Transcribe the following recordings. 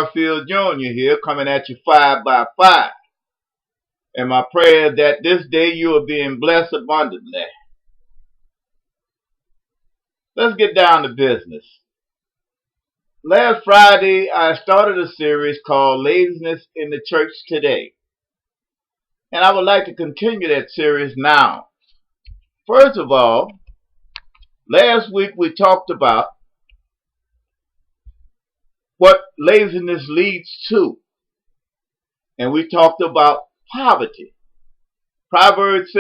Garfield Jr. here, coming at you 5 by 5. And my prayer is that this day you are being blessed abundantly. Let's get down to business. Last Friday, I started a series called Laziness in the Church Today. And I would like to continue that series now. First of all, last week we talked about what laziness leads to. And we talked about poverty. Proverbs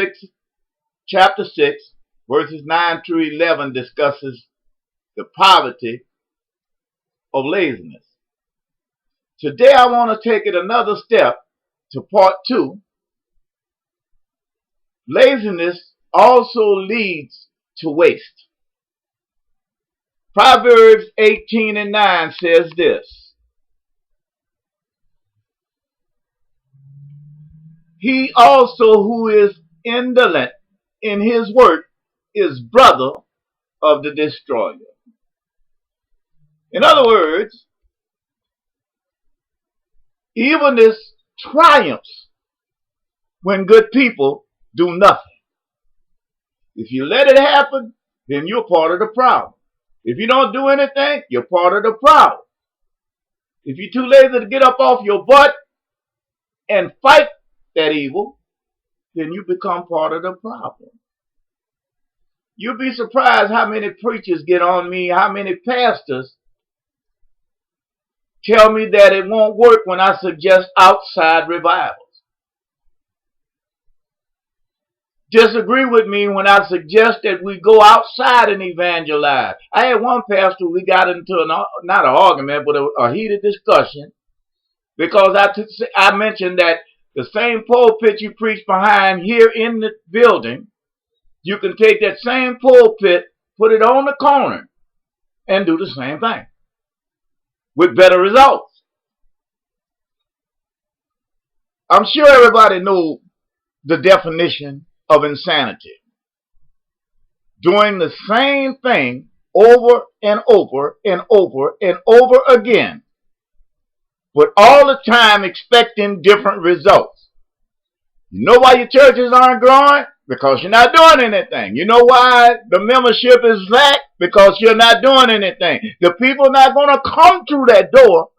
chapter 6, verses 9 through 11 discusses the poverty of laziness. Today I want to take it another step to part 2. Laziness also leads to waste. Proverbs 18 and 9 says this: He also who is indolent in his work is brother of the destroyer. In other words, evenness triumphs when good people do nothing. If you let it happen, then you're part of the problem. If you don't do anything, you're part of the problem. If you're too lazy to get up off your butt and fight that evil, then you become part of the problem. You'll be surprised how many preachers get on me, how many pastors tell me that it won't work when I suggest outside revivals. Disagree with me when I suggest that we go outside and evangelize. I had one pastor, we got into not an argument, but a heated discussion, because I mentioned that the same pulpit you preach behind here in the building, you can take that same pulpit, put it on the corner, and do the same thing with better results. I'm sure everybody knows the definition of insanity. Doing the same thing over and over and over and over again, but all the time expecting different results. You know why your churches aren't growing? Because you're not doing anything. You know why the membership is lack? Because you're not doing anything. The people are not going to come through that door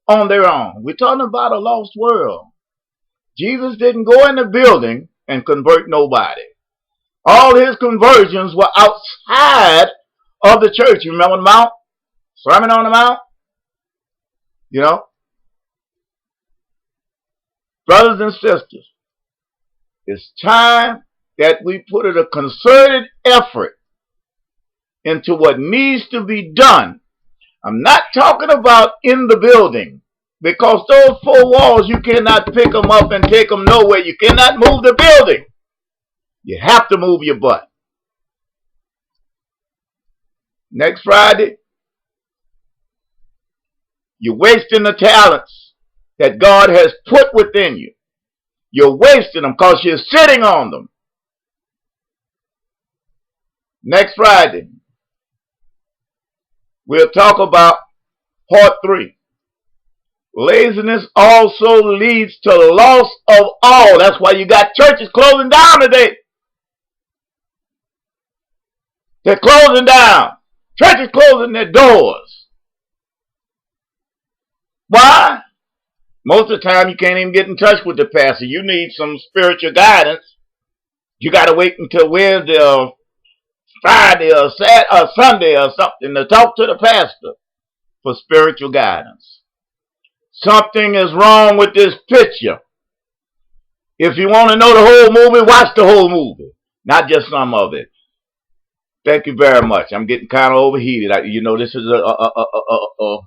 on their own. We're talking about a lost world. Jesus didn't go in the building and convert nobody. All his conversions were outside of the church. You remember the Mount? Sermon on the Mount? You know? Brothers and sisters, it's time that we put a concerted effort into what needs to be done. I'm not talking about in the building, because those 4 walls, you cannot pick them up and take them nowhere. You cannot move the building. You have to move your butt. Next Friday, you're wasting the talents that God has put within you. You're wasting them because you're sitting on them. Next Friday, we'll talk about part 3. Laziness also leads to loss of all. That's why you got churches closing down today. They're closing down. Churches closing their doors. Why? Most of the time you can't even get in touch with the pastor. You need some spiritual guidance. You got to wait until Wednesday or Friday or Saturday or Sunday or something to talk to the pastor for spiritual guidance. Something is wrong with this picture. If you want to know the whole movie, watch the whole movie, not just some of it. Thank you very much. I'm getting kind of overheated. You know, this is a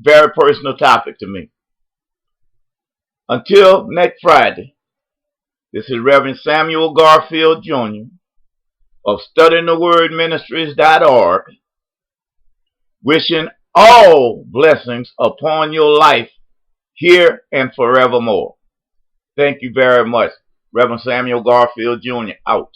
very personal topic to me. Until next Friday, this is Reverend Samuel Garfield Jr. of StudyingTheWordMinistries.org, wishing all blessings upon your life here and forevermore. Thank you very much. Reverend Samuel Garfield Jr. out.